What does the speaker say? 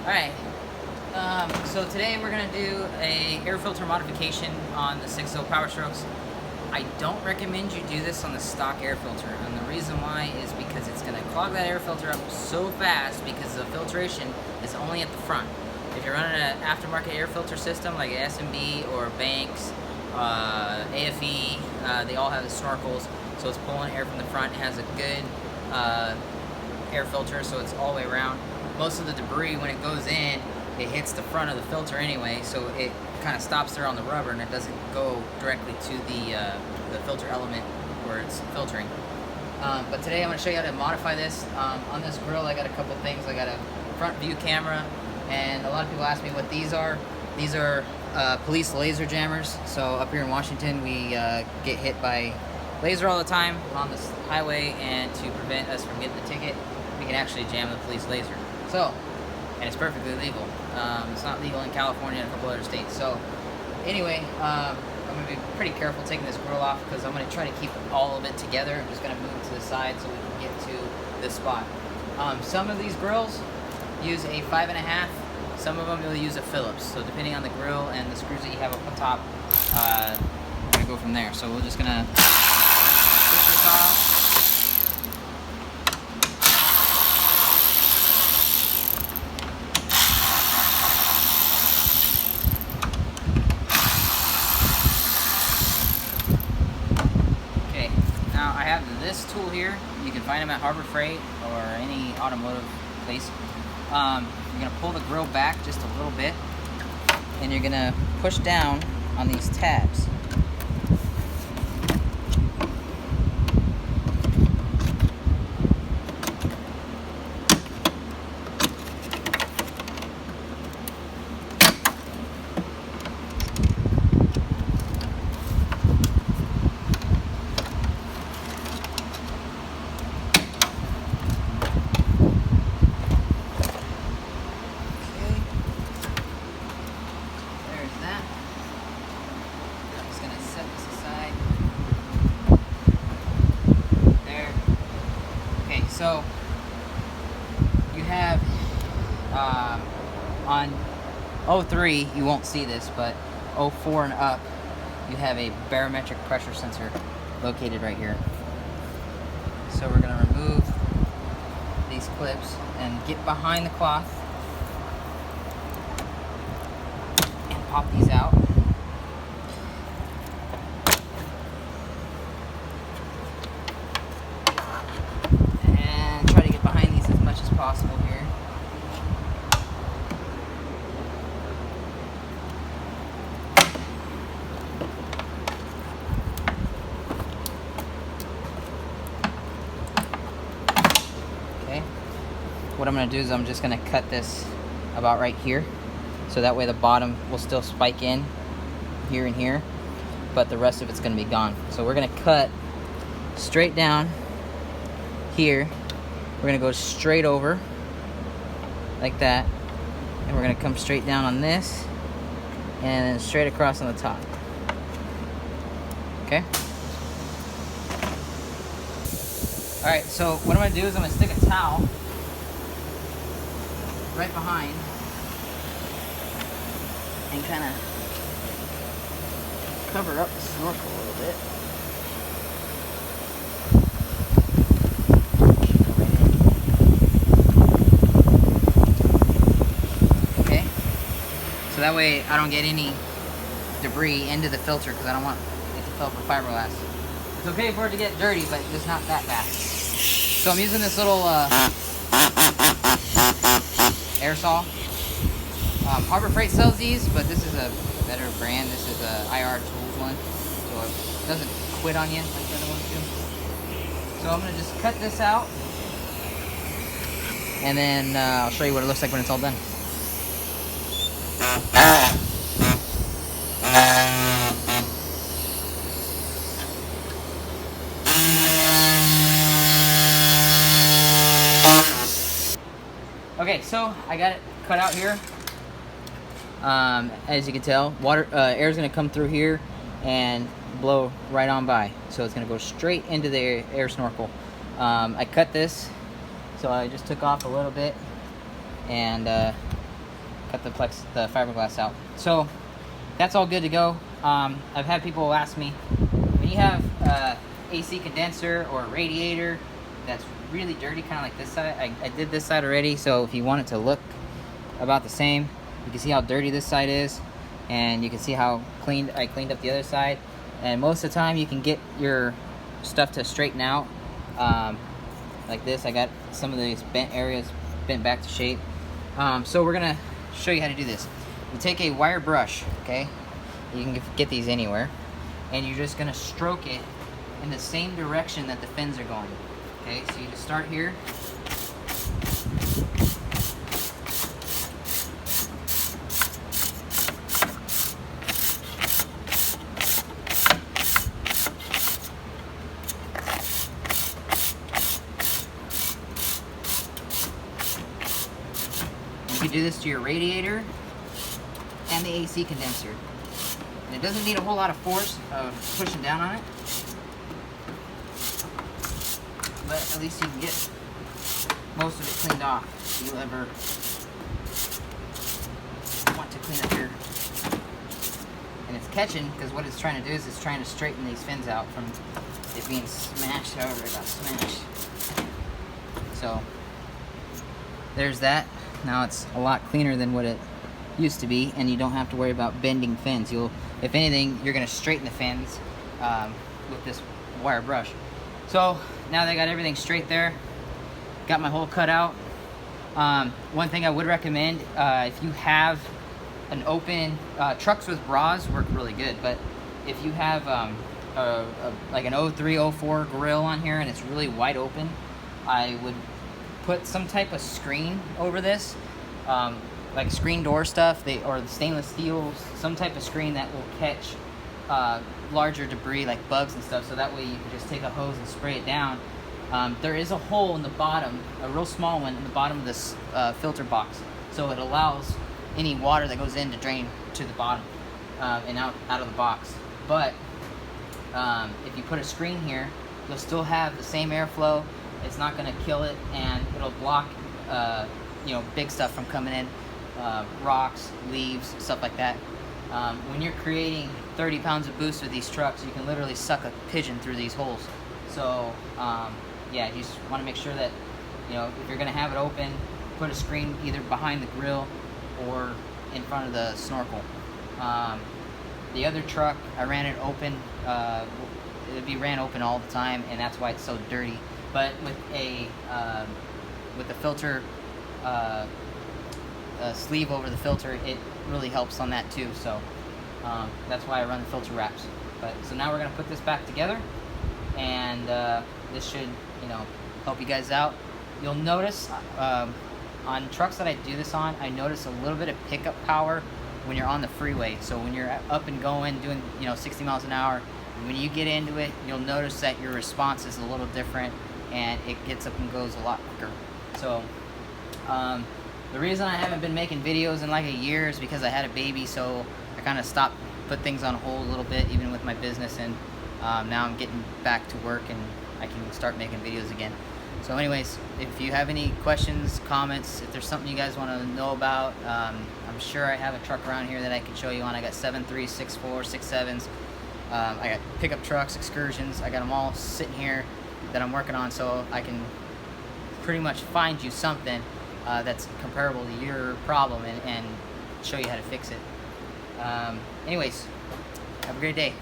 Alright, so today we're going to do a air filter modification on the 6.0 Powerstrokes. I don't recommend you do this on the stock air filter, and the reason why is because it's going to clog that air filter up so fast because the filtration is only at the front. If you're running an aftermarket air filter system like S&B or Banks, AFE, they all have the snorkels, so it's pulling air from the front. It has a good air filter, so it's all the way around. Most of the debris, when it goes in, it hits the front of the filter anyway, so it kind of stops there on the rubber and it doesn't go directly to the filter element where it's filtering. But today I'm going to show you how to modify this. On this grill I got a couple things. I got a front view camera, and a lot of people ask me what these are. These are police laser jammers. So up here in Washington we get hit by laser all the time on the highway, and to prevent us from getting the ticket, we can actually jam the police laser. So, and it's perfectly legal. It's not legal in California and a couple other states. So, anyway, I'm going to be pretty careful taking this grill off because I'm going to try to keep all of it together. I'm just going to move it to the side so we can get to this spot. Some of these grills use a 5.5. Some of them will use a Phillips. So, depending on the grill and the screws that you have up on top, we're going to go from there. So, we're just going to push this off. Now I have this tool here. You can find them at Harbor Freight or any automotive place. You're going to pull the grill back just a little bit, and you're going to push down on these tabs. So you have on 03, you won't see this, but 04 and up, you have a barometric pressure sensor located right here. So we're going to remove these clips and get behind the cloth and pop these out. Possible here. Okay. What I'm going to do is I'm just going to cut this about right here, so that way the bottom will still spike in here and here, but the rest of it's going to be gone. So we're going to cut straight down here. We're going to go straight over like that, and we're going to come straight down on this and then straight across on the top. Okay? Alright, so what I'm going to do is I'm going to stick a towel right behind and kind of cover up the snorkel a little bit. So that way I don't get any debris into the filter, because I don't want it to fill up with fiberglass. It's okay for it to get dirty, but just not that bad. So I'm using this little air saw. Harbor Freight sells these, but this is a better brand. This is a IR Tools one, so it doesn't quit on you like the other ones do. So I'm going to just cut this out, and then I'll show you what it looks like when it's all done. Okay, so I got it cut out here. As you can tell, air is going to come through here and blow right on by. So it's going to go straight into the air snorkel. I cut this, so I just took off a little bit and cut the fiberglass out. So that's all good to go. I've had people ask me, when you have AC condenser or a radiator that's really dirty, kind of like this side. I did this side already, so if you want it to look about the same, you can see how dirty this side is, and you can see how I cleaned up the other side. And most of the time you can get your stuff to straighten out like this. I got some of these bent areas bent back to shape. So we're gonna show you how to do this. You take a wire brush, okay? You can get these anywhere, and you're just gonna stroke it in the same direction that the fins are going. Okay, so you just start here. You can do this to your radiator and the AC condenser. And it doesn't need a whole lot of force of pushing down on it, but at least you can get most of it cleaned off if you ever want to clean up your... And it's catching, because what it's trying to do is it's trying to straighten these fins out from it being smashed however it got smashed. So there's that. Now it's a lot cleaner than what it used to be, and you don't have to worry about bending fins. If anything, you're going to straighten the fins with this wire brush. So now that I got everything straight there, got my hole cut out. One thing I would recommend, if you have an open, trucks with bras work really good, but if you have like an 03, 04 grill on here and it's really wide open, I would put some type of screen over this, like screen door stuff, or the stainless steel, some type of screen that will catch larger debris like bugs and stuff, so that way you can just take a hose and spray it down. There is a hole in the bottom, a real small one in the bottom of this filter box, so it allows any water that goes in to drain to the bottom and out of the box. But if you put a screen here, you'll still have the same airflow. It's not going to kill it, and it'll block big stuff from coming in, rocks, leaves, stuff like that. When you're creating 30 pounds of boost with these trucks, you can literally suck a pigeon through these holes. So yeah, you just want to make sure that, if you're going to have it open, put a screen either behind the grill or in front of the snorkel. The other truck, I ran it open. It would be ran open all the time, and that's why it's so dirty. But with the filter sleeve over the filter, it really helps on that too. So that's why I run the filter wraps. So now we're gonna put this back together, and this should help you guys out. You'll notice on trucks that I do this on, I notice a little bit of pickup power when you're on the freeway. So when you're up and going, doing 60 miles an hour, when you get into it, you'll notice that your response is a little different, and it gets up and goes a lot quicker. So the reason I haven't been making videos in like a year is because I had a baby, so I kind of put things on hold a little bit, even with my business, and now I'm getting back to work and I can start making videos again. So anyways, if you have any questions, comments, if there's something you guys want to know about, I'm sure I have a truck around here that I can show you on. I got 7.3, 6.4, 6.7s. I got pickup trucks, excursions. I got them all sitting here that I'm working on, so I can pretty much find you something that's comparable to your problem and show you how to fix it. Anyways, have a great day.